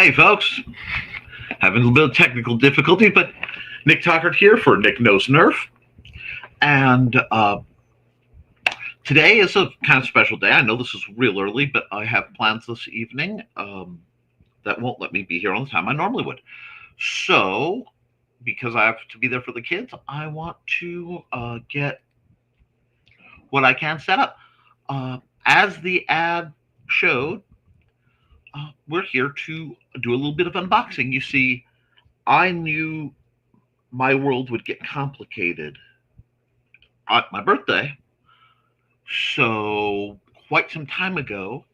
Hey, folks. Having a little bit of technical difficulty, but Nick Tuckert here for Nick Knows Nerf. And today is a kind of special day. I know this is real early, but I have plans this evening that won't let me be here on the time I normally would. So, because I have to be there for the kids, I want to get what I can set up. As the ad showed, we're here to do a little bit of unboxing. You see, I knew my world would get complicated at my birthday. So, quite some time ago,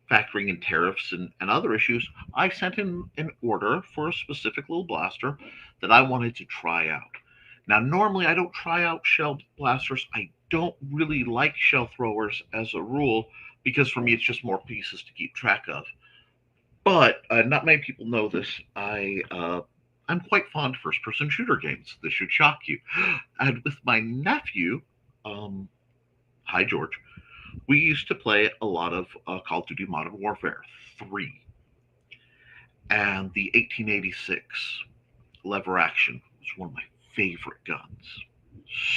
factoring in tariffs and other issues, I sent in an order for a specific little blaster that I wanted to try out. Now, normally I don't try out shell blasters. I don't really like shell throwers as a rule because for me it's just more pieces to keep track of. But not many people know this. I'm quite fond of first-person shooter games. This should shock you. And with my nephew, hi George, we used to play a lot of Call of Duty Modern Warfare 3 and the 1886 lever action was one of my favorite guns.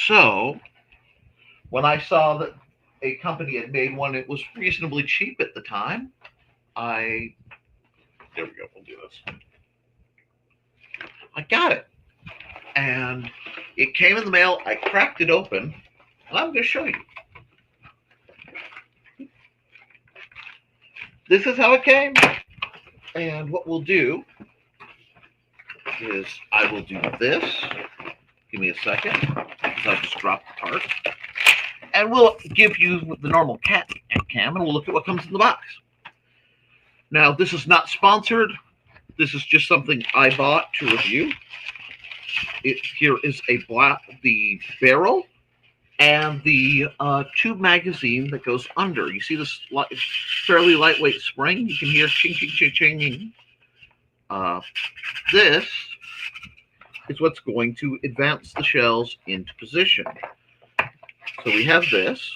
So when I saw that a company had made one, it was reasonably cheap at the time. There we go. We'll do this. I got it. And it came in the mail. I cracked it open. And I'm going to show you. This is how it came. And what we'll do is I will do this. Give me a second. Because I just dropped the part. And we'll give you the normal cat cam. And we'll look at what comes in the box. Now, this is not sponsored. This is just something I bought to review. Here is the barrel and the tube magazine that goes under. You see this fairly lightweight spring? You can hear ching, ching, ching, ching. This is what's going to advance the shells into position. So we have this.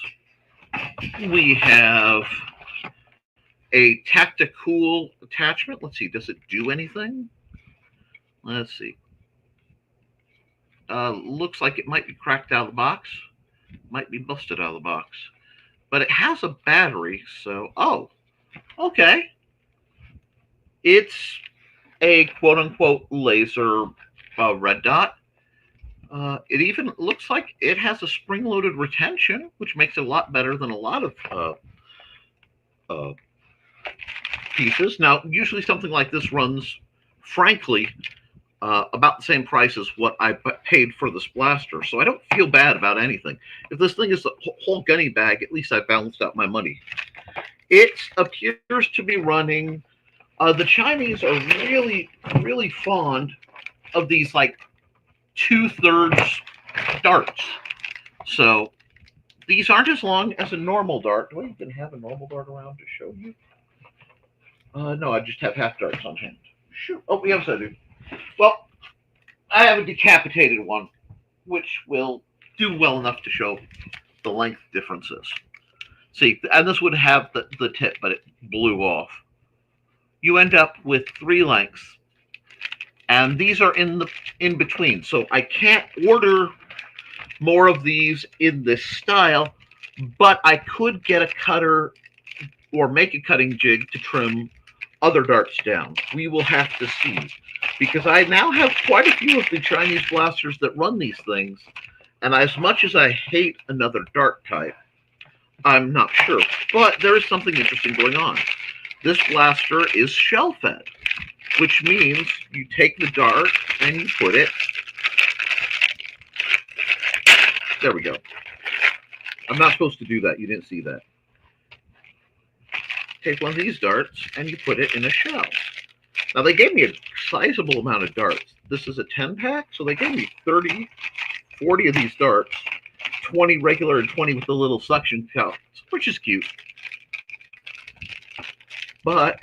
We have a tactical attachment. Let's see, does it do anything? Let's see. Looks like it might be cracked out of the box. Might be busted out of the box. But it has a battery, so... Oh, okay. It's a quote-unquote laser red dot. It even looks like it has a spring-loaded retention, which makes it a lot better than a lot of pieces. Now, usually something like this runs, frankly, about the same price as what I paid for this blaster, so I don't feel bad about anything. If this thing is a whole gunny bag, at least I balanced out my money. It appears to be running. The Chinese are really, really fond of these, like, 2/3 darts. So these aren't as long as a normal dart. Do I even have a normal dart around to show you? No, I just have half darts on hand. Sure. Oh, yes, I do. Well, I have a decapitated one, which will do well enough to show the length differences. See, and this would have the tip, but it blew off. You end up with 3 lengths, and these are in between. So I can't order more of these in this style, but I could get a cutter or make a cutting jig to trim other darts down. We will have to see, because I now have quite a few of the Chinese blasters that run these things, and as much as I hate another dart type, I'm not sure. But there is something interesting going on. This blaster is shell fed, which means you take the dart and you put it. There we go. I'm not supposed to do that. You didn't see that. Take one of these darts and you put it in a shell. Now, they gave me a sizable amount of darts. This is a 10-pack, so they gave me 30, 40 of these darts, 20 regular and 20 with the little suction cups, which is cute. But,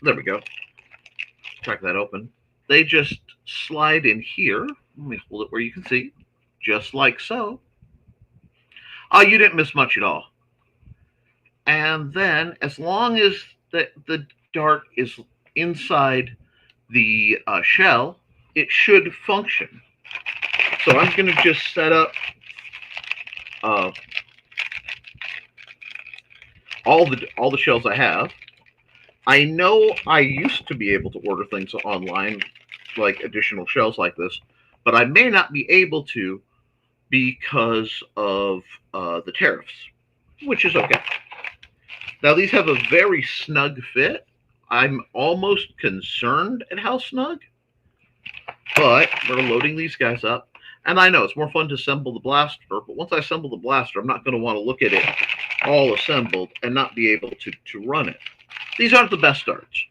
there we go. Crack that open. They just slide in here. Let me hold it where you can see. Just like so. Oh, you didn't miss much at all. And then, as long as the dart is inside the shell, it should function. So I'm going to just set up uh, all the shells I have. I know I used to be able to order things online, like additional shells like this, but I may not be able to because of the tariffs, which is okay. Now, these have a very snug fit. I'm almost concerned at how snug, but we're loading these guys up. And I know it's more fun to assemble the blaster, but once I assemble the blaster, I'm not going to want to look at it all assembled and not be able to run it. These aren't the best darts,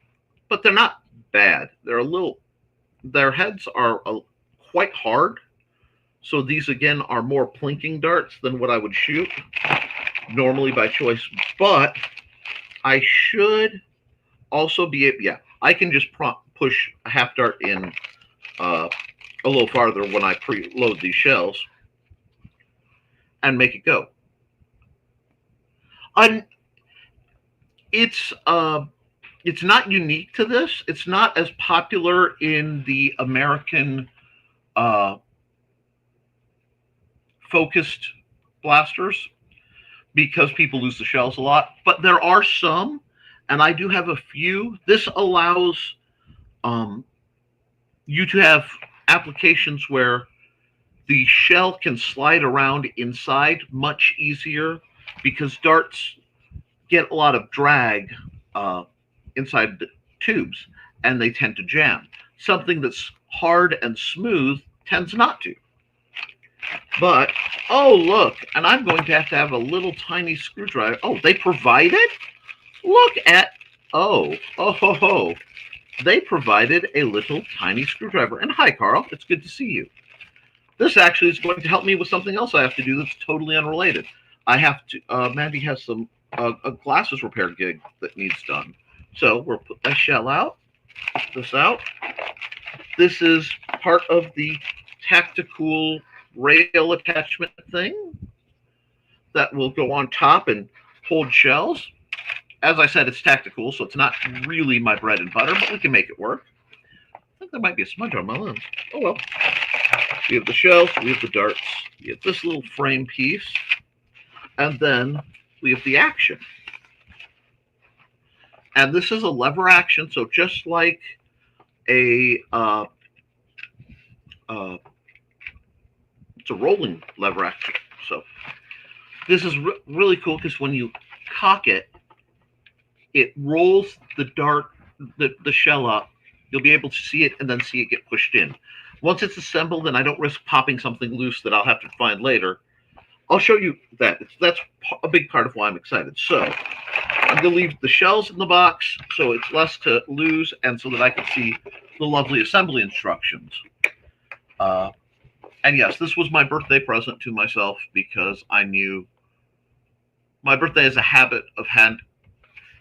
but they're not bad. Their heads are quite hard. So these, again, are more plinking darts than what I would shoot normally by choice. But I should also be able, yeah, I can just push a half dart in a little farther when I preload these shells and make it go. It's not unique to this. It's not as popular in the American focused blasters because people lose the shells a lot. But there are some, and I do have a few. This allows you to have applications where the shell can slide around inside much easier because darts get a lot of drag inside the tubes, and they tend to jam. Something that's hard and smooth tends not to. But, oh, look, and I'm going to have a little tiny screwdriver. Oh, they provided? Look at, oh, ho, ho. They provided a little tiny screwdriver. And hi, Carl, it's good to see you. This actually is going to help me with something else I have to do that's totally unrelated. I have to, Mandy has some a glasses repair gig that needs done. So we'll put that shell out, this out. This is part of the tactical rail attachment thing that will go on top and hold shells. As I said, it's tactical, so it's not really my bread and butter, but we can make it work. I think there might be a smudge on my lens. Oh well. We have the shells, we have the darts, we have this little frame piece, and then we have the action. And this is a lever action, so just like a it's a rolling lever action. So this is really cool because when you cock it, it rolls the dart, the shell up. You'll be able to see it and then see it get pushed in. Once it's assembled and I don't risk popping something loose that I'll have to find later, I'll show you that. That's a big part of why I'm excited. So I'm going to leave the shells in the box so it's less to lose and so that I can see the lovely assembly instructions. And yes, this was my birthday present to myself because I knew my birthday is a habit of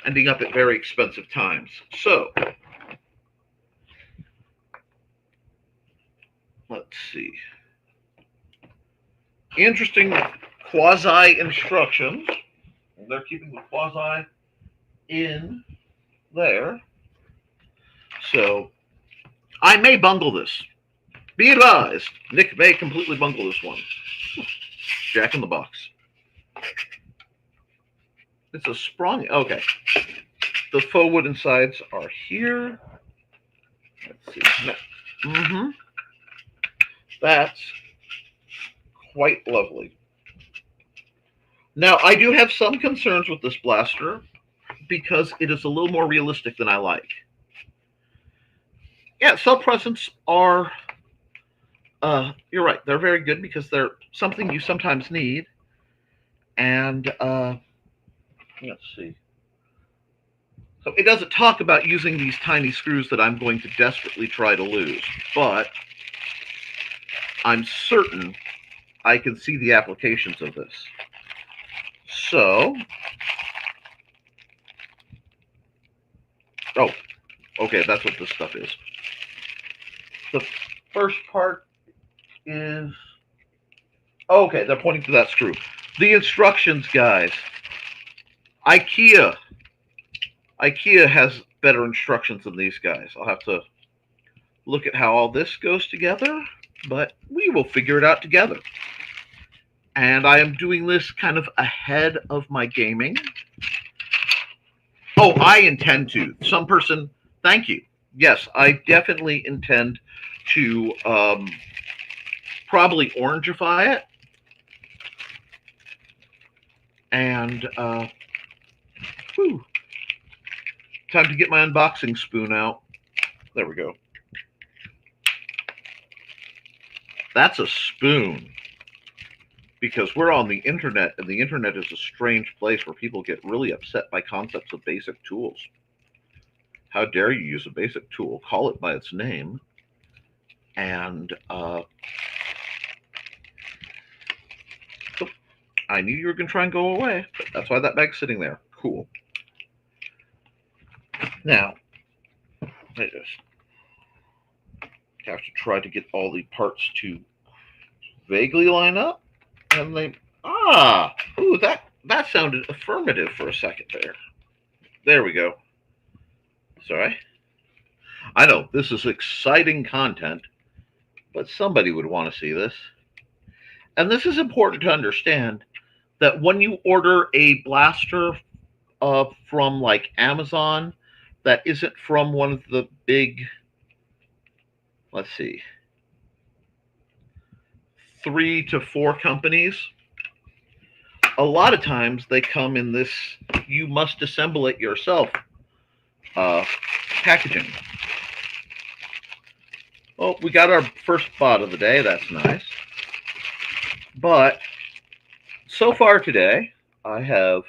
ending up at very expensive times. So let's see. Interesting quasi instructions. They're keeping the quasi in there. So I may bungle this. Be advised, Nick may completely bungle this one. Jack in the box. It's a sprung. Okay. The faux wooden sides are here. Let's see. That's quite lovely. Now, I do have some concerns with this blaster because it is a little more realistic than I like. Yeah, cell presents are, you're right, they're very good because they're something you sometimes need. And let's see. So it doesn't talk about using these tiny screws that I'm going to desperately try to lose, but I'm certain I can see the applications of this. So, oh, okay, that's what this stuff is. The first part is, okay, they're pointing to that screw. The instructions, guys. IKEA has better instructions than these guys. I'll have to look at how all this goes together, but we will figure it out together. And I am doing this kind of ahead of my gaming. Oh, I intend to. Some person, thank you. Yes, I definitely intend to probably orangify it. And whew, time to get my unboxing spoon out. There we go. That's a spoon. Because we're on the internet, and the internet is a strange place where people get really upset by concepts of basic tools. How dare you use a basic tool? Call it by its name. And I knew you were going to try and go away, but that's why that bag's sitting there. Cool. Now, I just have to try to get all the parts to vaguely line up. And they, ooh, that sounded affirmative for a second there. There we go. Sorry. I know, this is exciting content, but somebody would want to see this. And this is important to understand, that when you order a blaster from like Amazon, that isn't from one of the big, let's see, 3 to 4 companies, a lot of times they come in this you must assemble it yourself packaging. Oh, we got our first bot of the day. That's nice. But so far today, I have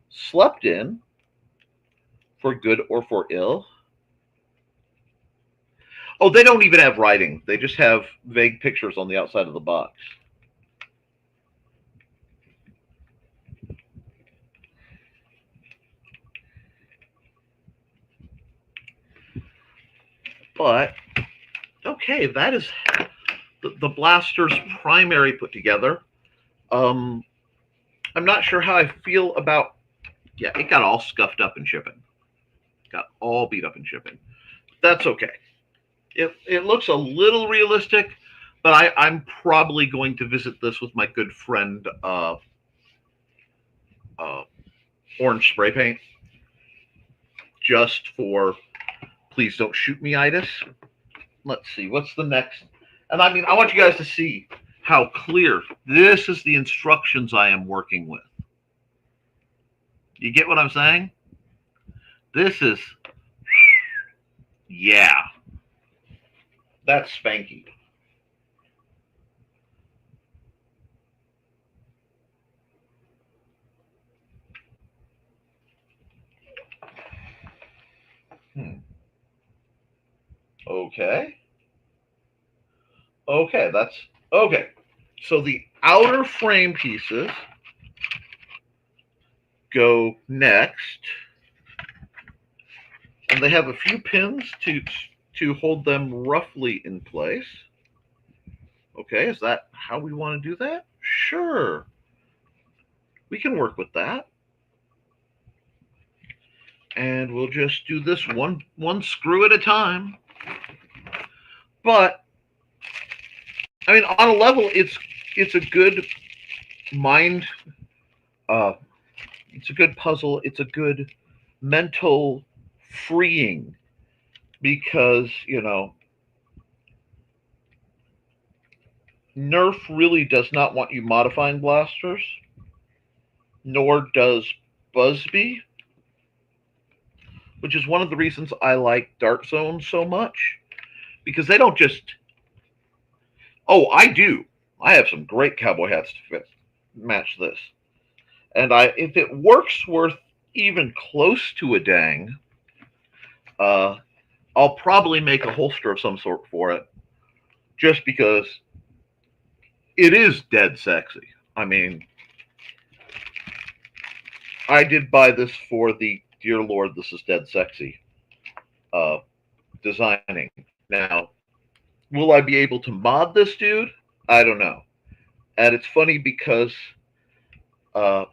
slept in, for good or for ill. Oh, they don't even have writing. They just have vague pictures on the outside of the box. But, okay, that is the blaster's primary put together. I'm not sure how I feel about, yeah, it got all scuffed up in shipping. Got all beat up in shipping. That's okay. It looks a little realistic, but I'm probably going to visit this with my good friend Orange Spray Paint, just for please don't shoot me itis. Let's see, what's the next? And I mean, I want you guys to see how clear. This is the instructions I am working with. You get what I'm saying? This is, yeah. That's spanky. Okay. Okay, that's okay. So the outer frame pieces go next, and they have a few pins to hold them roughly in place. Okay, is that how we want to do that? Sure. We can work with that. And we'll just do this one screw at a time. But I mean, on a level, it's a good mind. It's a good puzzle. It's a good mental freeing, because Nerf really does not want you modifying blasters, nor does Busby, which is one of the reasons I like Dark Zone so much, because they don't just. Oh, I do. I have some great cowboy hats to match this. And if it works worth even close to a dang, I'll probably make a holster of some sort for it, just because it is dead sexy. I mean, I did buy this for the Dear Lord, This Is Dead Sexy designing. Now, will I be able to mod this dude? I don't know. And it's funny because a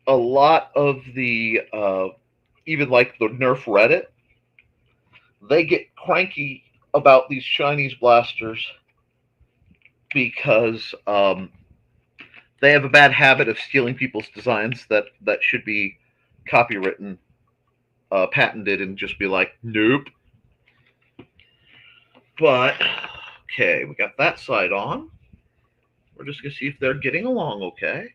lot of the, even like the Nerf Reddit, they get cranky about these Chinese blasters because they have a bad habit of stealing people's designs that should be copywritten, patented, and just be like, nope. But okay, we got that side on. We're just gonna see if they're getting along okay.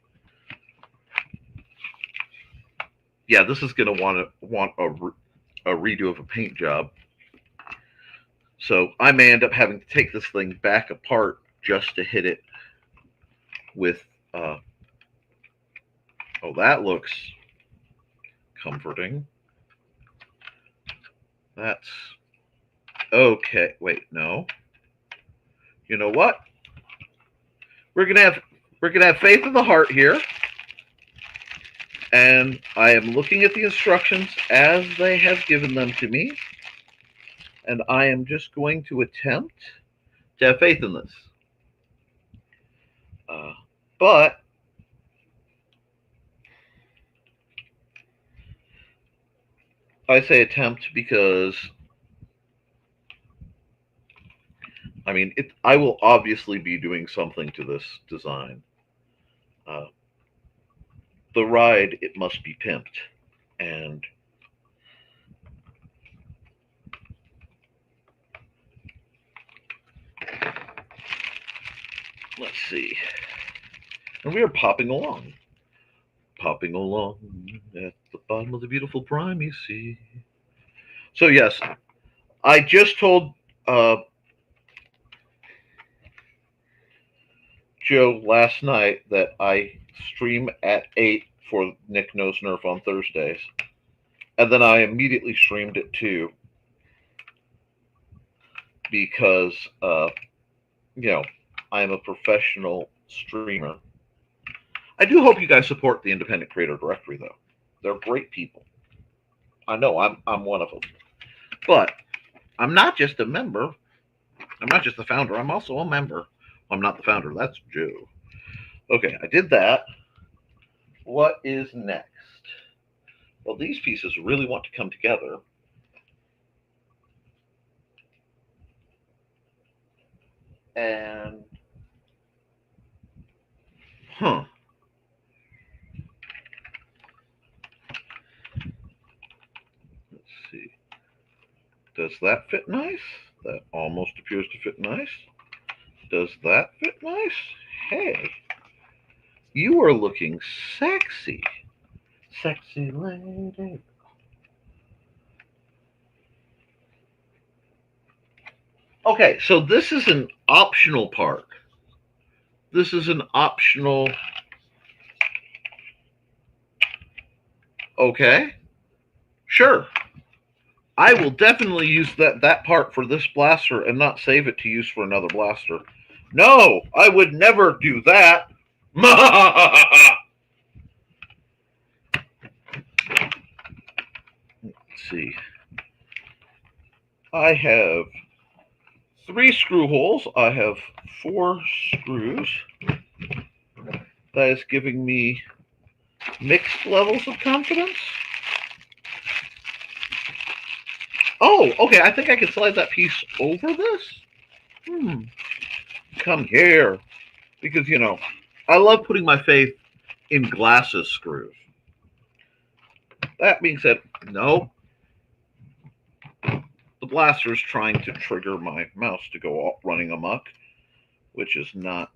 Yeah, this is gonna want a redo of a paint job. So I may end up having to take this thing back apart just to hit it with. Oh, that looks comforting. That's okay. Wait, no. You know what? We're gonna have faith in the heart here, and I am looking at the instructions as they have given them to me, and I am just going to attempt to have faith in this. But I say attempt because I mean, I will obviously be doing something to this design. The ride, it must be pimped. And let's see. And we are popping along. Popping along at the bottom of the beautiful briny sea. So, yes, I just told Joe last night that I stream at 8 for Nick Knows Nerf on Thursdays. And then I immediately streamed at 2 because, I am a professional streamer. I do hope you guys support the Independent Creator Directory, though. They're great people. I know I'm one of them. But I'm not just a member. I'm not just the founder. I'm also a member. I'm not the founder. That's Joe. Okay, I did that. What is next? Well, these pieces really want to come together. And, let's see. Does that fit nice? That almost appears to fit nice. Does that fit nice? Hey, you are looking sexy. Sexy lady. Okay, so this is an optional part. This is an optional. Okay, sure. I will definitely use that part for this blaster and not save it to use for another blaster. No, I would never do that. Let's see. I have 3 screw holes. I have 4 screws. That is giving me mixed levels of confidence. Oh, okay. I think I can slide that piece over this. Come here. Because, I love putting my faith in glasses screws. That being said, no. The blaster is trying to trigger my mouse to go running amok, which is not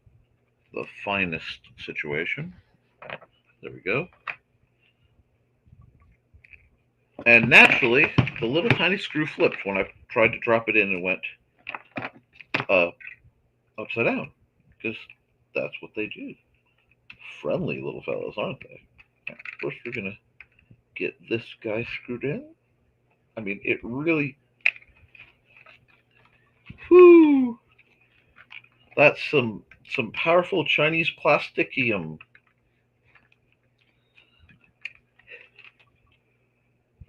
the finest situation. There we go. And naturally, the little tiny screw flipped when I tried to drop it in and went upside down, because that's what they do. Friendly little fellows, aren't they? First, we're going to get this guy screwed in. I mean, it really... Whoo! That's some powerful Chinese plasticium.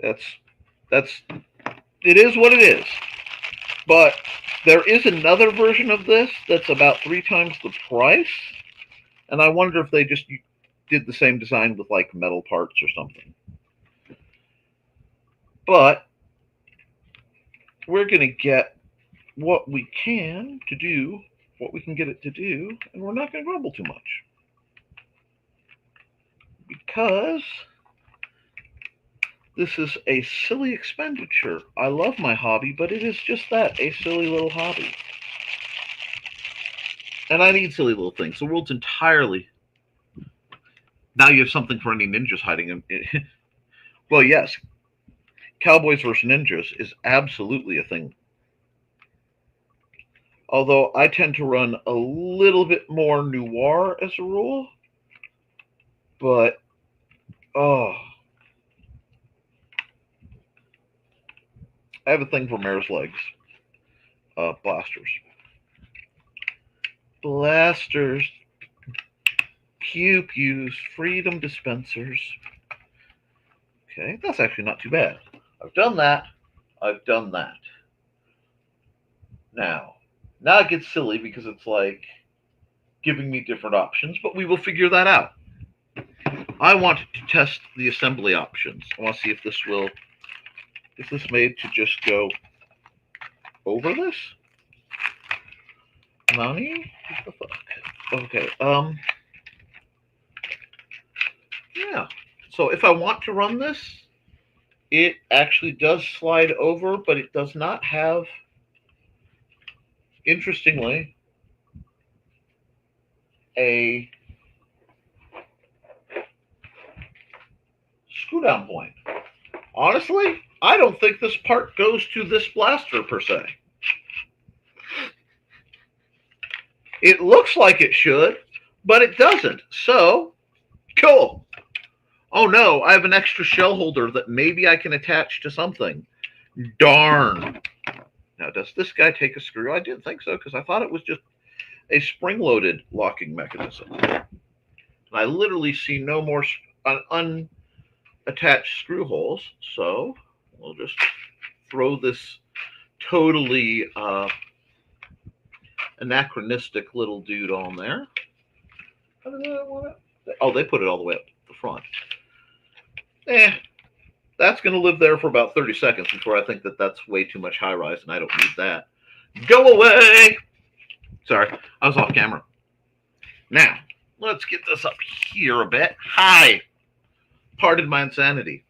It is what it is. But there is another version of this that's about 3 times the price. And I wonder if they just did the same design with like metal parts or something. But we're going to get what we can to do, what we can get it to do, and we're not going to grumble too much. Because this is a silly expenditure. I love my hobby, but it is just that, a silly little hobby. And I need silly little things. The world's entirely... Now you have something for any ninjas hiding in. Well, yes, Cowboys versus Ninjas is absolutely a thing. Although I tend to run a little bit more noir as a rule. But, oh. I have a thing for mare's legs. Blasters. Blasters. Pew-pews. Freedom dispensers. Okay, that's actually not too bad. I've done that. I've done that. Now it gets silly because it's like giving me different options, but we will figure that out. I want to test the assembly options. I want to see if this will... Is this made to just go over this? Nani? What the fuck? Okay, yeah. So if I want to run this, it actually does slide over, but it does not have, interestingly, a screw down point. Honestly, I don't think this part goes to this blaster per se. It looks like it should, but it doesn't. So, cool. Oh no, I have an extra shell holder that maybe I can attach to something. Darn. Now, does this guy take a screw? I didn't think so, because I thought it was just a spring-loaded locking mechanism. And I literally see no more unattached screw holes, so we'll just throw this totally anachronistic little dude on there. Oh, they put it all the way up the front. That's going to live there for about 30 seconds before I think that that's way too much high-rise, and I don't need that. Go away! Sorry, I was off camera. Now, let's get this up here a bit. Hi! Pardon my insanity.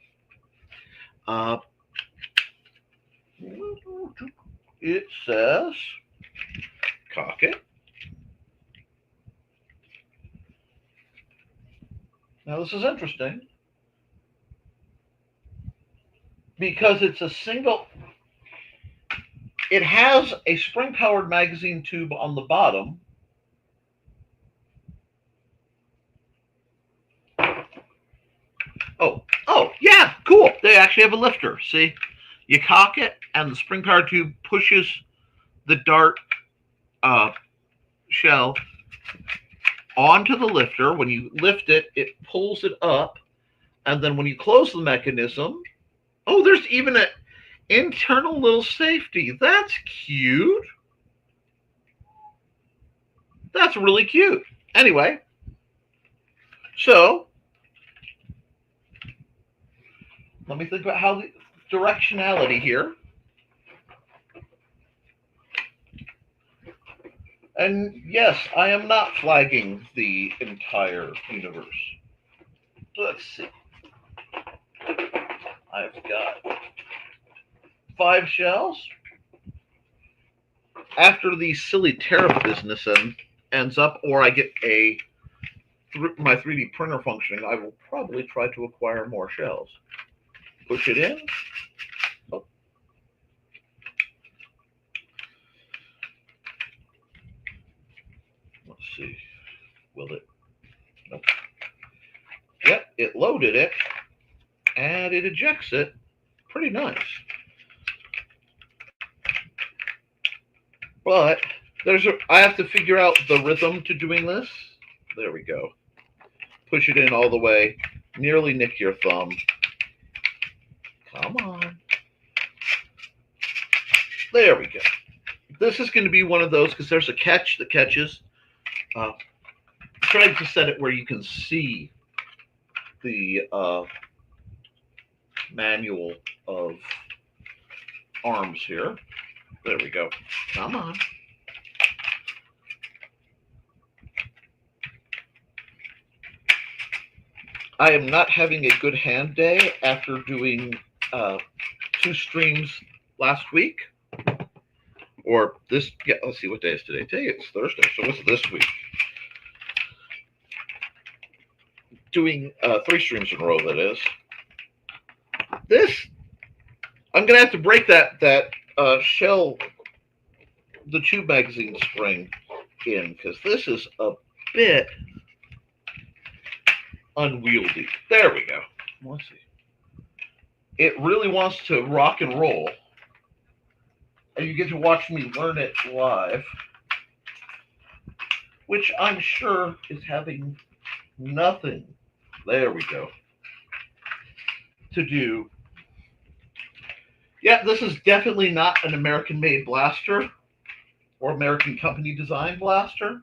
It says, cock it. Now, this is interesting, because it's a single... It has a spring-powered magazine tube on the bottom. Oh, yeah, cool. They actually have a lifter. See, you cock it, and the spring-powered tube pushes the dart shell onto the lifter. When you lift it, it pulls it up, and then when you close the mechanism, oh, there's even an internal little safety. That's cute. That's really cute. Anyway, so let me think about how the directionality here. And yes, I am not flagging the entire universe. Let's see. I've got 5 shells. After the silly tariff business ends up, or I get my 3D printer functioning, I will probably try to acquire more shells. Push it in. Oh. Let's see. Will it? Nope. Yep, it loaded it, and it ejects it. Pretty nice. But I have to figure out the rhythm to doing this. There we go. Push it in all the way. Nearly nick your thumb. Come on. There we go. This is going to be one of those, because there's a catch that catches. Tried to set it where you can see the manual of arms here. There we go. Come on. I am not having a good hand day after doing 2 streams last week. Or this, yeah, let's see, what day is today? Today it's Thursday, so what's this week? Doing 3 streams in a row, that is. This, I'm going to have to break that shell, the tube magazine spring in, because this is a bit unwieldy. There we go. Let's see. It really wants to rock and roll. And you get to watch me learn it live, which I'm sure is having nothing, there we go, to do. Yeah, this is definitely not an American-made blaster or American company design blaster,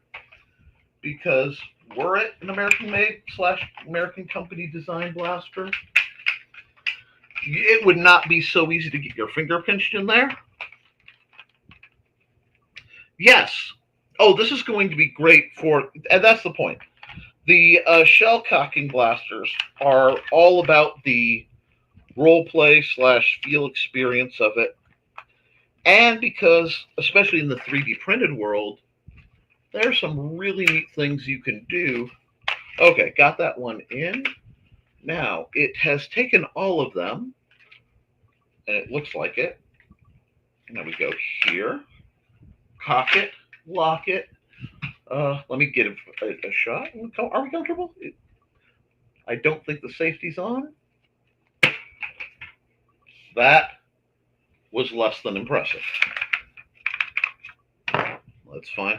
because were it an American-made / American company design blaster, it would not be so easy to get your finger pinched in there. Yes. Oh, this is going to be great for, and that's the point. The shell cocking blasters are all about the role play / feel experience of it. And because, especially in the 3D printed world, there's some really neat things you can do. Okay, got that one in. Now, it has taken all of them, and it looks like it. Now we go here, cock it, lock it. Let me get a shot. Are we comfortable? I don't think the safety's on. That was less than impressive. Let's find.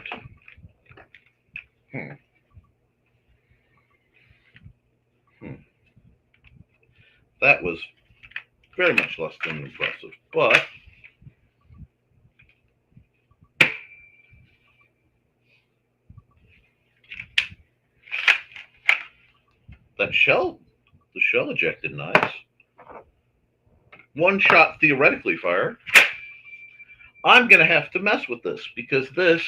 That was very much less than impressive, but the shell ejected nice. One shot theoretically fired. I'm going to have to mess with this because this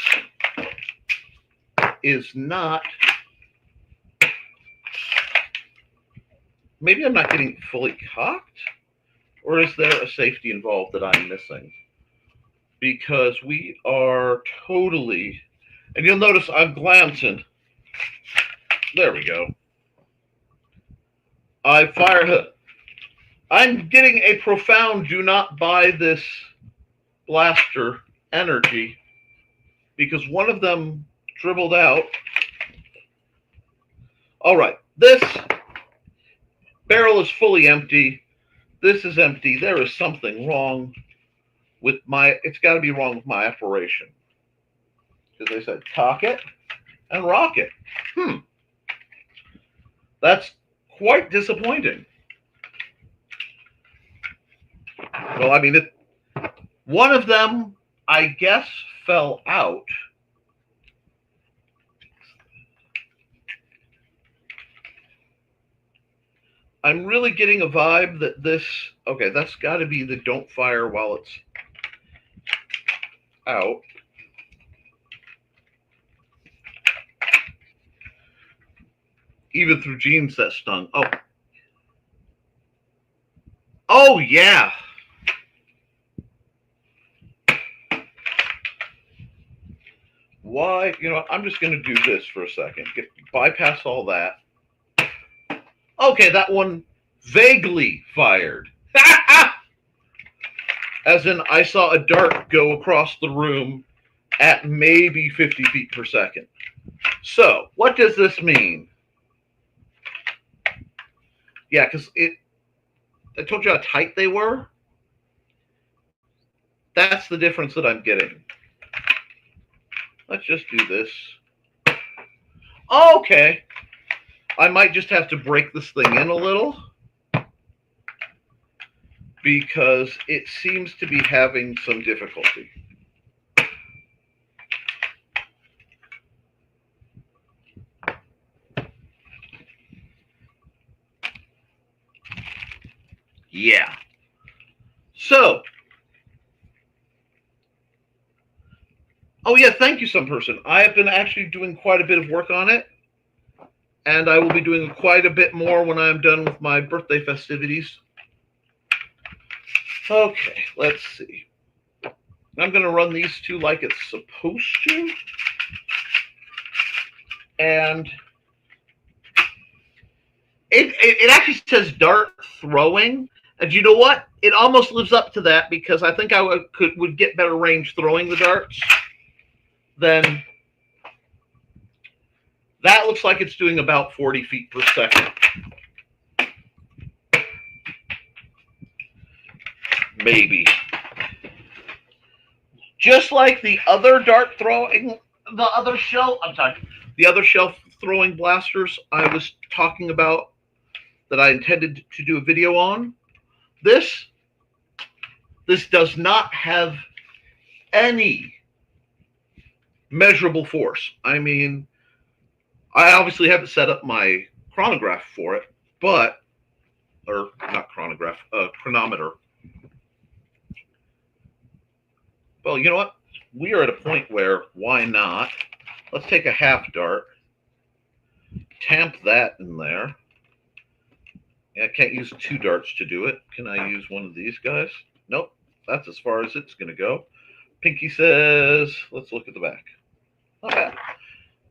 is not, maybe I'm not getting fully cocked, or is there a safety involved that I'm missing? Because we are totally, and you'll notice I'm glancing. There we go. I fired. I'm getting a profound do not buy this blaster energy because one of them dribbled out. All right, this barrel is fully empty. This is empty. There is something wrong with it's got to be wrong with my operation. Because they said cock it and rock it. That's quite disappointing. Well, I mean, one of them, I guess, fell out. I'm really getting a vibe that this, okay, that's got to be the don't fire while it's out. Even through jeans that stung. Oh, yeah. Why? You know, I'm just going to do this for a second. Bypass all that. Okay, that one vaguely fired. As in, I saw a dart go across the room at maybe 50 feet per second. So, what does this mean? Yeah, because I told you how tight they were. That's the difference that I'm getting. Let's just do this. Okay. I might just have to break this thing in a little because it seems to be having some difficulty. Yeah. So, Oh yeah, thank you, some person. I have been actually doing quite a bit of work on it, and I will be doing quite a bit more when I'm done with my birthday festivities. Okay, let's see. I'm going to run these two like it's supposed to. And it actually says dart throwing. And you know what? It almost lives up to that, because I think I would get better range throwing the darts than that. Looks like it's doing about 40 feet per second. Maybe. Just like the other dart throwing, the other shell throwing blasters I was talking about that I intended to do a video on. This does not have any measurable force. I mean, I obviously haven't set up my chronograph for it, or not chronograph, chronometer. Well, you know what? We are at a point where, why not? Let's take a half dart, tamp that in there. I can't use 2 darts to do it. Can I use one of these guys? Nope. That's as far as it's going to go. Pinky says, let's look at the back. Not bad.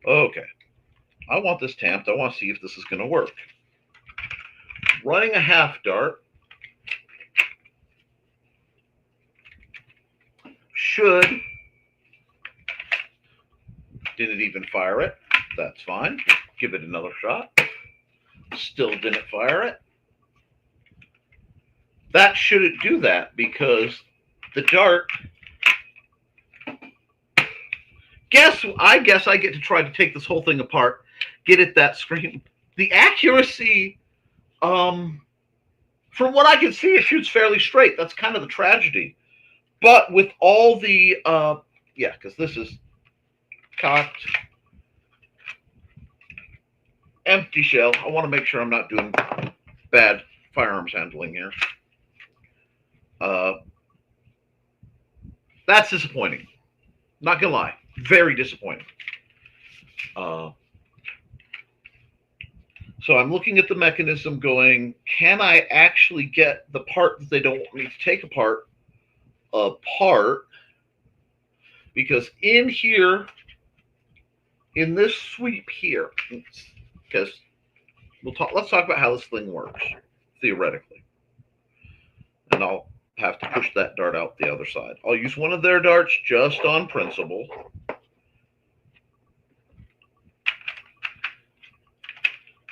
Okay. I want this tamped. I want to see if this is going to work. Running a half dart should. Didn't even fire it. That's fine. Give it another shot. Still didn't fire it. That shouldn't do that, because the dart. I guess I get to try to take this whole thing apart, get it that screen. The accuracy, from what I can see, it shoots fairly straight. That's kind of the tragedy. But with all the, yeah, because this is cocked, empty shell. I want to make sure I'm not doing bad firearms handling here. That's disappointing. Not gonna lie, very disappointing. So I'm looking at the mechanism going, can I actually get the part that they don't want me to take apart? Because in here, in this sweep here, because let's talk about how this thing works, theoretically. And I'll have to push that dart out the other side. I'll use one of their darts just on principle.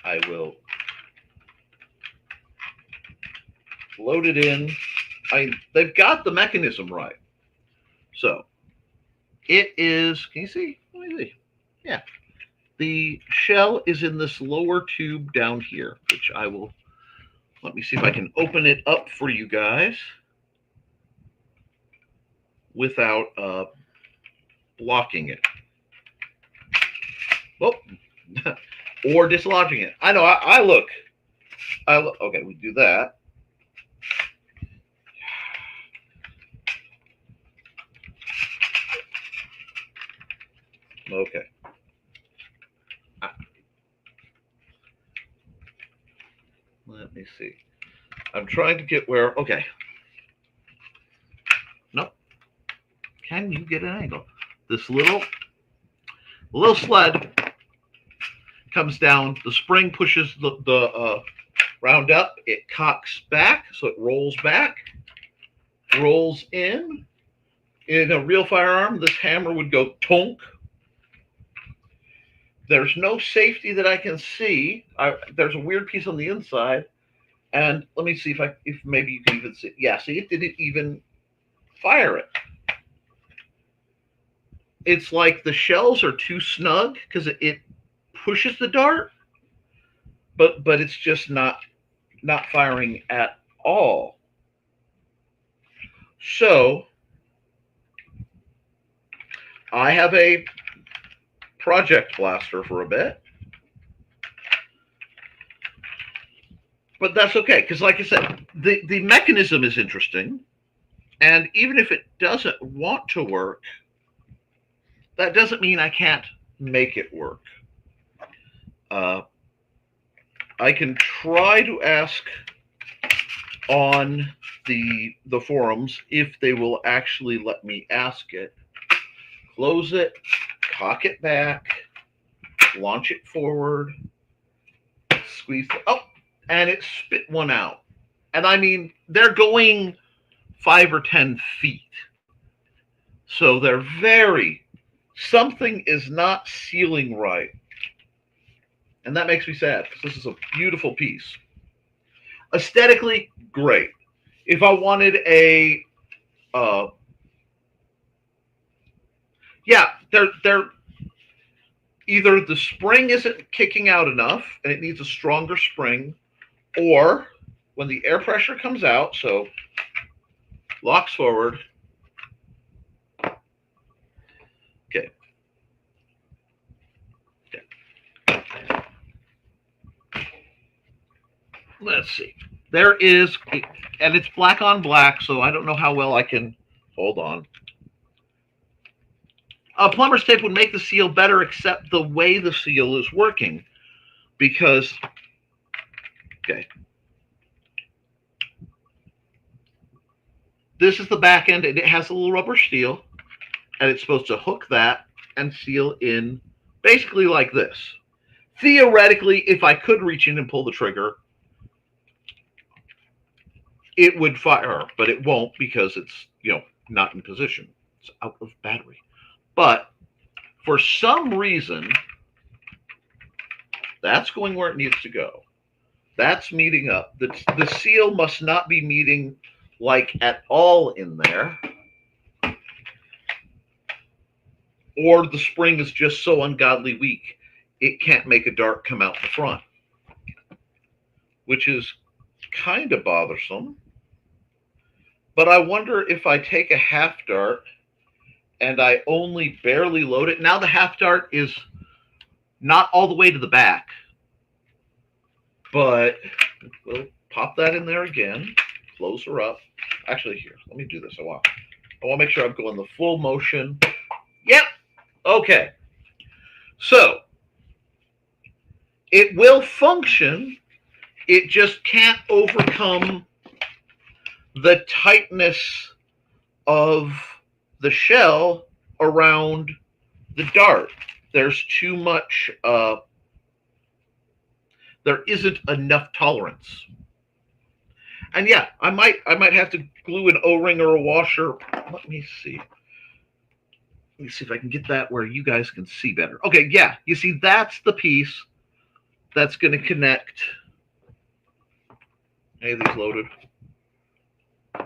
I will load it in. They've got the mechanism right. So it is, can you see? Let me see. Yeah. The shell is in this lower tube down here, which I will, let me see if I can open it up for you guys without blocking it. Oh, or dislodging it. I know, I look. Okay, we do that. Okay. Let me see. I'm trying to get where, okay. Nope. Can you get an angle? This little sled comes down, the spring pushes the round up, it cocks back, so it rolls back, rolls in. In a real firearm, this hammer would go tonk. There's no safety that I can see. There's a weird piece on the inside, and let me see if maybe you can even see. Yeah, see, it didn't even fire it. It's like the shells are too snug because it pushes the dart, but it's just not firing at all. So I have a project blaster for a bit, but that's okay, because like I said, the mechanism is interesting, and even if it doesn't want to work, that doesn't mean I can't make it work. I can try to ask on the forums if they will actually let me ask it. Close it, cock it back, launch it forward, squeeze it. Oh, and it spit one out. And I mean, they're going 5 or 10 feet. So they're something is not sealing right. And that makes me sad because this is a beautiful piece. Aesthetically, great. If I wanted they're either the spring isn't kicking out enough and it needs a stronger spring, or when the air pressure comes out, so locks forward. Okay. Let's see. There is, and it's black on black, so I don't know how well I can, hold on. Plumber's tape would make the seal better, except the way the seal is working. Because, okay. This is the back end, and it has a little rubber steel, and it's supposed to hook that and seal in basically like this. Theoretically, if I could reach in and pull the trigger, it would fire, but it won't because it's, not in position. It's out of battery. But for some reason, that's going where it needs to go. That's meeting up. The seal must not be meeting like at all in there. Or the spring is just so ungodly weak, it can't make a dart come out the front. Which is kind of bothersome. But I wonder if I take a half dart and I only barely load it. Now the half dart is not all the way to the back. But we'll pop that in there again. Close her up. Actually, here, let me do this. I want to make sure I'm going the full motion. Yep. Okay. So it will function. It just can't overcome the tightness of the shell around the dart. There's too much, there isn't enough tolerance. And yeah, I might have to glue an O-ring or a washer. Let me see. Let me see if I can get that where you guys can see better. Okay, yeah, you see that's the piece that's going to connect. Any of these loaded?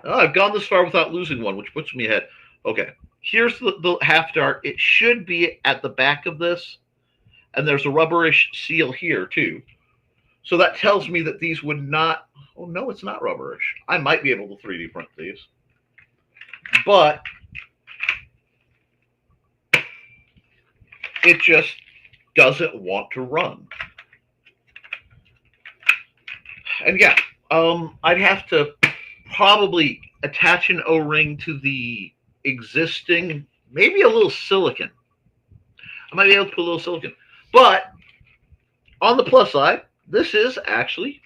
Oh, I've gone this far without losing one, which puts me ahead. Okay, here's the half dart. It should be at the back of this, and there's a rubberish seal here too. So that tells me that these would not, oh no, it's not rubberish. I might be able to 3D print these. But it just doesn't want to run. And yeah, I'd have to probably attach an O-ring to the existing, maybe a little silicon. I might be able to put a little silicon. But on the plus side, this is actually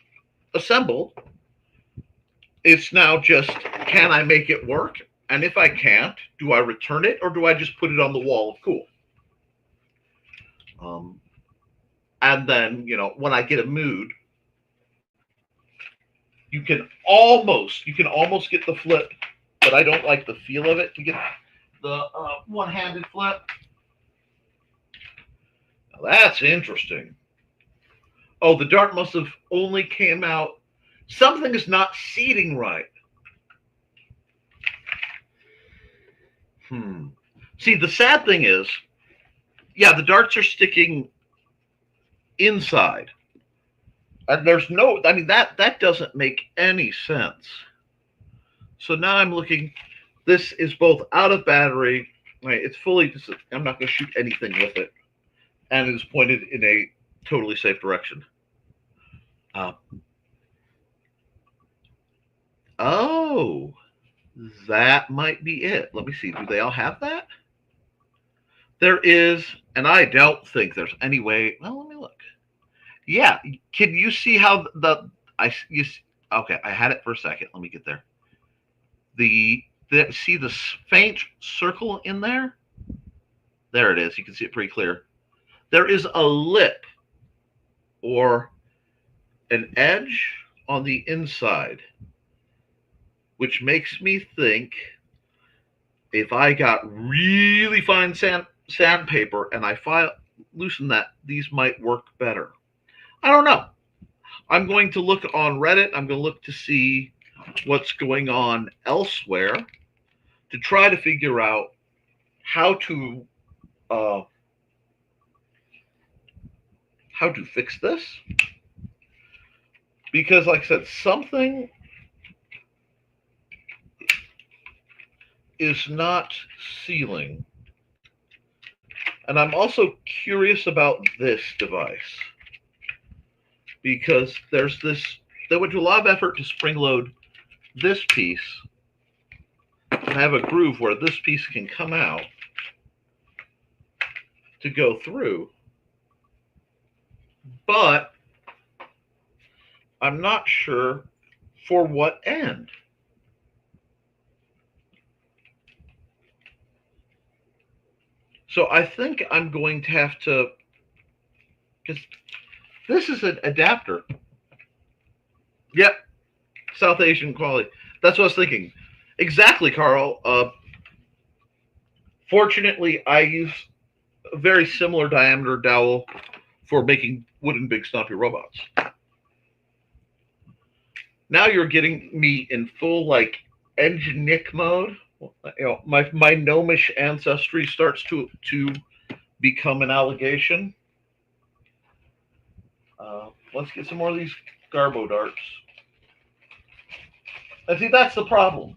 assembled. It's now just, can I make it work? And if I can't, do I return it or do I just put it on the wall of cool? And then, when I get a mood, you can almost get the flip, but I don't like the feel of it to get the one-handed flip. Now that's interesting. Oh, the dart must have only came out. Something is not seating right. See, the sad thing is, yeah, the darts are sticking inside. And there's no, I mean, that doesn't make any sense. So now I'm looking, this is both out of battery, right? It's fully, I'm not going to shoot anything with it. And it is pointed in a totally safe direction. Oh, that might be it. Let me see. Do they all have that? There is, and I don't think there's any way. Well, let me look. Yeah, can you see how okay, I had it for a second. Let me get there. See the faint circle in there? There it is. You can see it pretty clear. There is a lip or an edge on the inside, which makes me think if I got really fine sandpaper and I loosen that, these might work better. I don't know. I'm going to look on Reddit. I'm going to look to see what's going on elsewhere to try to figure out how to fix this. Because, like I said, something is not sealing. And I'm also curious about this device. Because they went to a lot of effort to spring load this piece and have a groove where this piece can come out to go through. But I'm not sure for what end. So I think I'm going to have to, because this is an adapter. Yep, South Asian quality. That's what I was thinking. Exactly, Carl. Fortunately, I use a very similar diameter dowel for making wooden big stumpy robots. Now you're getting me in full like engineer mode. You know, my gnomish ancestry starts to become an allegation. Let's get some more of these garbo darts. And see, that's the problem.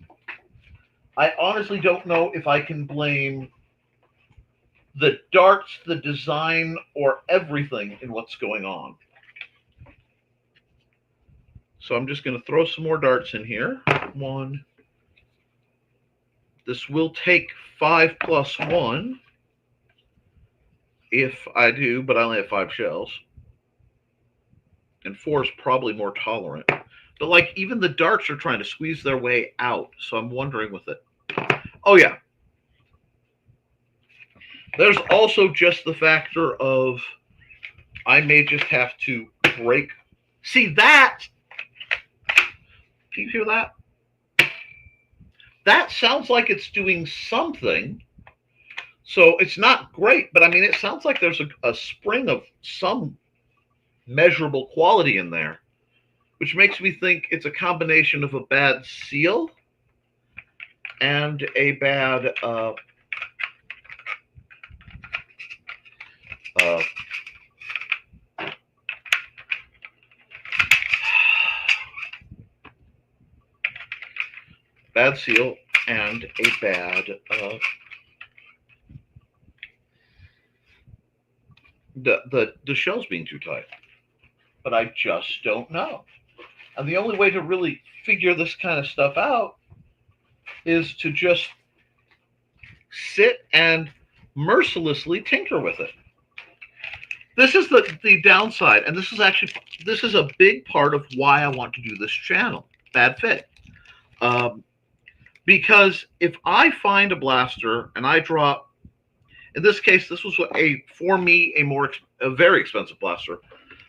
I honestly don't know if I can blame the darts, the design, or everything in what's going on. So I'm just going to throw some more darts in here. One. This will take 5 plus 1 if I do, but I only have 5 shells. And 4 is probably more tolerant. But like even the darts are trying to squeeze their way out. So I'm wondering with it. Oh yeah. There's also just the factor of I may just have to break. See that? Can you hear that? That sounds like it's doing something. So it's not great, but I mean, it sounds like there's a spring of some measurable quality in there, which makes me think it's a combination of a bad seal and a bad seal and a bad the shell's being too tight. But I just don't know. And the only way to really figure this kind of stuff out is to just sit and mercilessly tinker with it. This is the downside, and this is a big part of why I want to do this channel, Bad Fit. Because if I find a blaster and I drop, in this case, this was for me a very expensive blaster,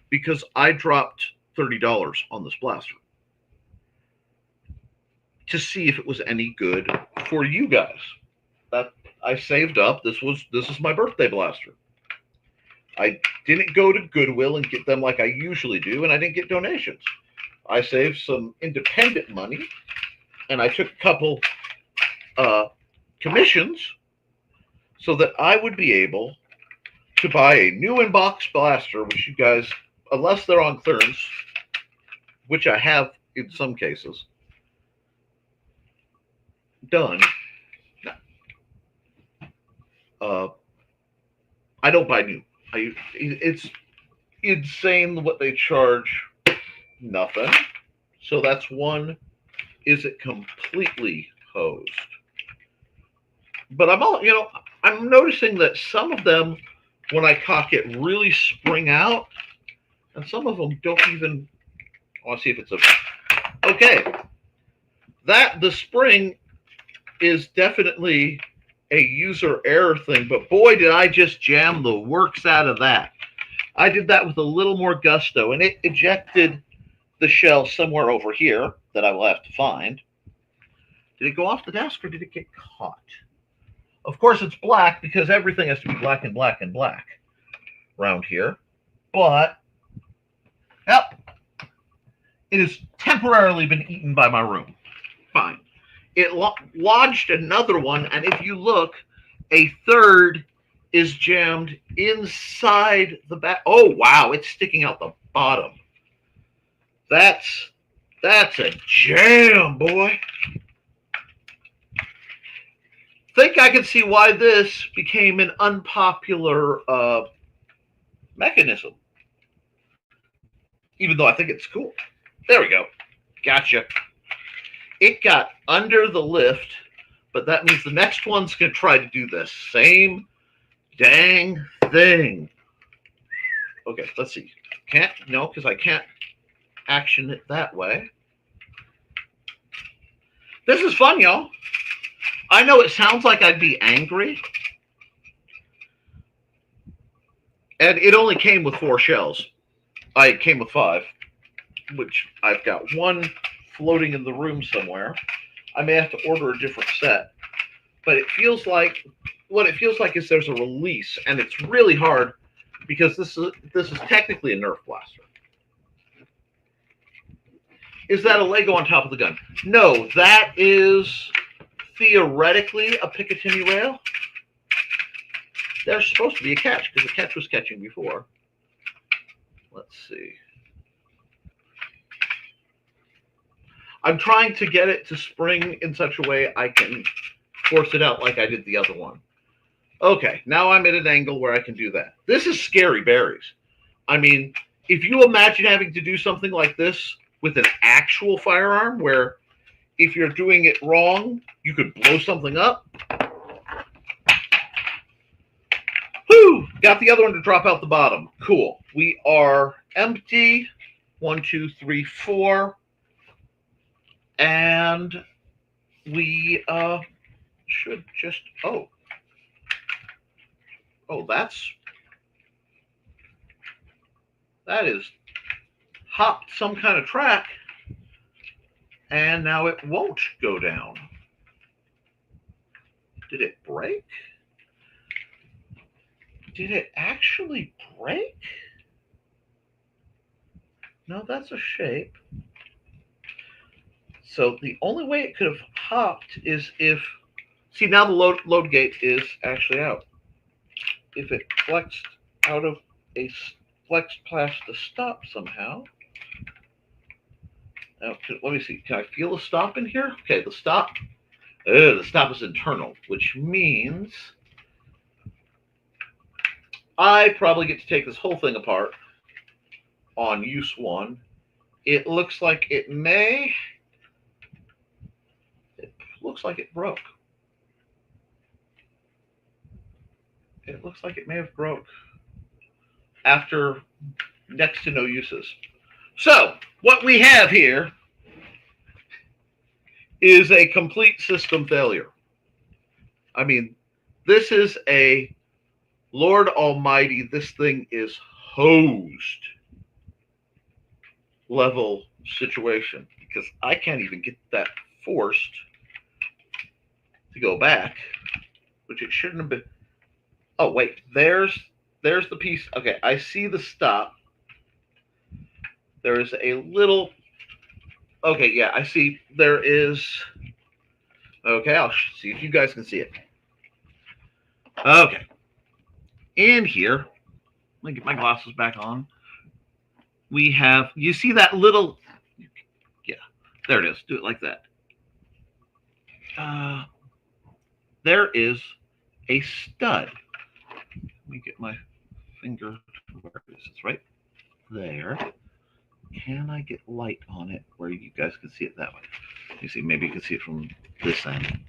because I dropped $30 on this blaster to see if it was any good for you guys. That I saved up. This is my birthday blaster. I didn't go to Goodwill and get them like I usually do, and I didn't get donations. I saved some independent money, and I took a couple commissions so that I would be able to buy a new in-box blaster, which you guys, unless they're on clearance, which I have in some cases, done. I don't buy new. It's insane what they charge. Nothing. So that's one. Is it completely hosed? But I'm noticing that some of them, when I cock it, really spring out, and some of them don't even. I want to see if it's a. Okay, that the spring is definitely a user error thing, but boy, did I just jam the works out of that. I did that with a little more gusto, and it ejected the shell somewhere over here that I will have to find. Did it go off the desk or did it get caught? Of course, it's black because everything has to be black and black and black around here. But, yep, it has temporarily been eaten by my room. Fine. It lodged another one, and if you look, a third is jammed inside the back. Oh, wow, it's sticking out the bottom. That's a jam, boy. Think I can see why this became an unpopular mechanism. Even though I think it's cool. There we go. Gotcha. It got under the lift, but that means the next one's going to try to do the same dang thing. Okay, let's see. Can't, no, because I can't action it that way. This is fun, y'all. I know it sounds like I'd be angry. And it only came with 4 shells. It came with 5, which I've got 1 floating in the room somewhere. I may have to order a different set. But it feels like, what it feels like is there's a release, and it's really hard because this is technically a Nerf blaster. Is that a Lego on top of the gun? No, that is theoretically a Picatinny rail. There's supposed to be a catch because the catch was catching before. Let's see. I'm trying to get it to spring in such a way I can force it out like I did the other one. Okay, now I'm at an angle where I can do that. This is scary berries. I mean, if you imagine having to do something like this with an actual firearm where if you're doing it wrong, you could blow something up. Whew! Got the other one to drop out the bottom. Cool. We are empty. 1, 2, 3, 4. And we should just, oh, that is hopped some kind of track, and now it won't go down. Did it break? Did it actually break? No, that's a shape. So the only way it could have hopped is if, see, now the load gate is actually out. If it flexed out of a flex pass to stop somehow. Now, let me see. Can I feel the stop in here? Okay, the stop is internal, which means I probably get to take this whole thing apart on use 1. It looks like it may. It looks like it broke. It looks like it may have broke after next to no uses. So what we have here is a complete system failure. I mean, this is a Lord Almighty, this thing is hosed level situation because I can't even get that forced to go back, which it shouldn't have been. Oh, wait, there's the piece. Okay, I see the stop. There is a little, okay, yeah, I see there is, okay, I'll see if you guys can see it. Okay, in here, let me get my glasses back on. We have, you see that little, yeah, there it is. Do it like that. There is a stud. Let me get my finger to where it is. It's right there. Can I get light on it where you guys can see it that way? You see, maybe you can see it from this end.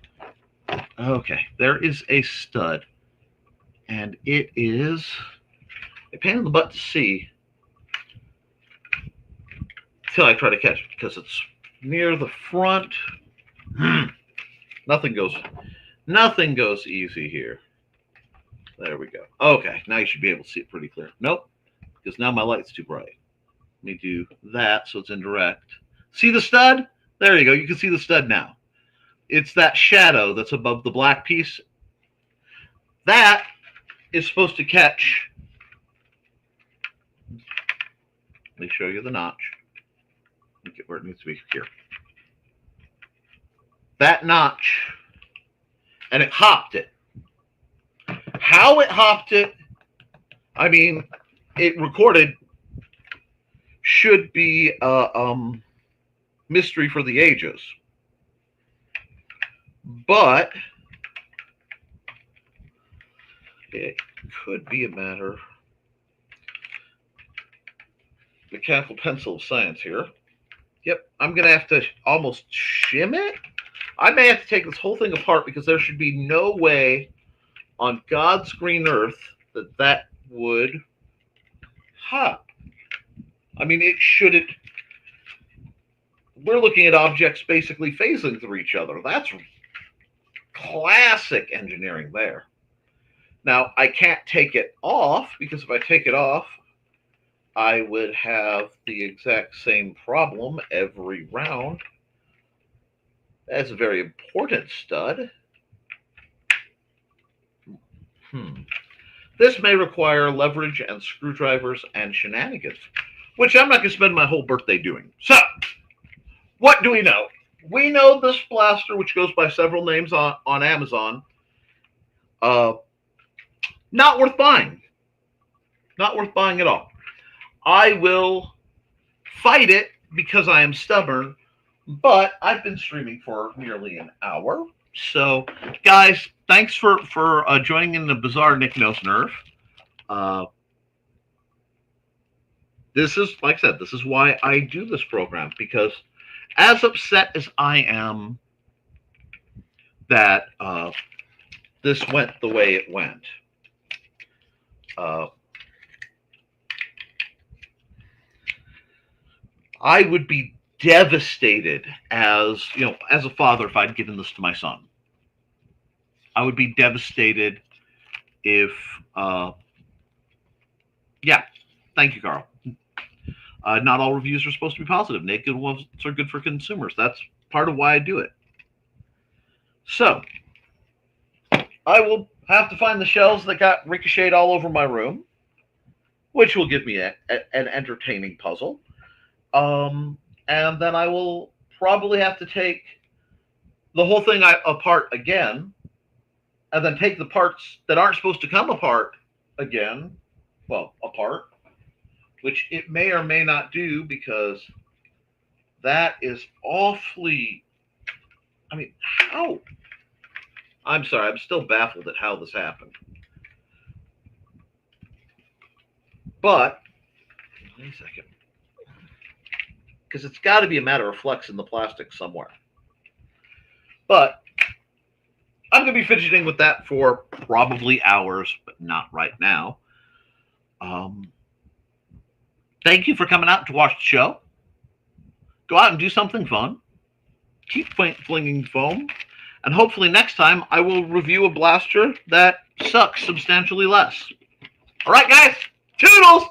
Okay, there is a stud And it is a pain in the butt to see until I try to catch it because it's near the front. Nothing goes easy here. There we go. Okay, now you should be able to see it pretty clear. Nope, because now my light's too bright. Let me do that so it's indirect. See the stud? There you go. You can see the stud now. It's that shadow that's above the black piece. That is supposed to catch. Let me show you the notch. Let me get where it needs to be here. That notch. And it hopped it. How it hopped it, I mean, it recorded, should be a mystery for the ages. But it could be a matter. Mechanical pencil of science here. Yep, I'm going to have to almost shim it. I may have to take this whole thing apart because there should be no way on God's green earth that would hop. I mean, it shouldn't. We're looking at objects basically phasing through each other. That's classic engineering there. Now, I can't take it off because if I take it off, I would have the exact same problem every round. That's a very important stud. This may require leverage and screwdrivers and shenanigans, which I'm not going to spend my whole birthday doing. So, what do we know? We know this blaster, which goes by several names on Amazon, not worth buying. Not worth buying at all. I will fight it because I am stubborn, but I've been streaming for nearly an hour. So, guys, thanks for joining in the bizarre Nick Knows Nerf. This is, like I said, this is why I do this program, because as upset as I am that this went the way it went, I would be devastated as a father if I'd given this to my son. I would be devastated if yeah, thank you, Carl. Not all reviews are supposed to be positive. Naked ones are good for consumers. That's part of why I do it. So I will have to find the shells that got ricocheted all over my room, which will give me an entertaining puzzle. And then I will probably have to take the whole thing apart again, and then take the parts that aren't supposed to come apart again, apart, which it may or may not do, because that is awfully, I mean, how? I'm sorry, I'm still baffled at how this happened. But, wait a second. Because it's got to be a matter of flexing the plastic somewhere. But I'm going to be fidgeting with that for probably hours, but not right now. Thank you for coming out to watch the show. Go out and do something fun. Keep flinging foam. And hopefully next time I will review a blaster that sucks substantially less. All right, guys. Toodles!